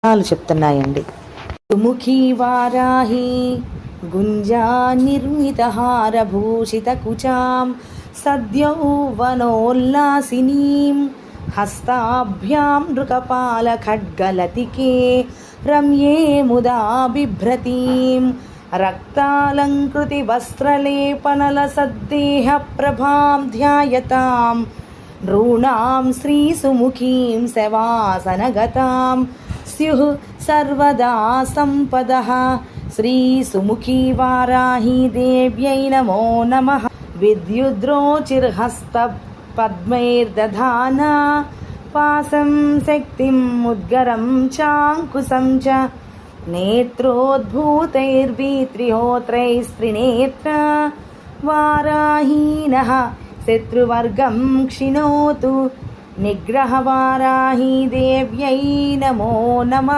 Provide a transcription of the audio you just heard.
చెప్తున్నాయండి. సుముఖీ వారాహి గుంజా నిర్మితహారభూషితకుచాం సద్యౌవనోల్లాసినీం హస్తాభ్యాం నృకపాలఖడ్గలతికే రమ్యే ముదా బిభ్రతీం రక్తాలంకృతి వస్త్రలేపనలసద్దేహ ప్రభాం ధ్యాయతాం నృణాం శ్రీసుముఖీం శవాసనగతాం స్యుః సర్వదా సంపదః. శ్రీసుముఖీ వారాహీ దేవ్యై నమో నమః. విద్యుద్రోచిర్హస్త పద్మైర్దధానా పాసం శక్తిం ముద్గరం చాంకుశం చ నేత్రోద్భూతైర్వీత్రిహోత్రైస్త్రినేత్ర వారాహీనః శత్రువర్గం క్షిణోతు. నిగ్రహవారాహీ దేవ్యై నమో నమః.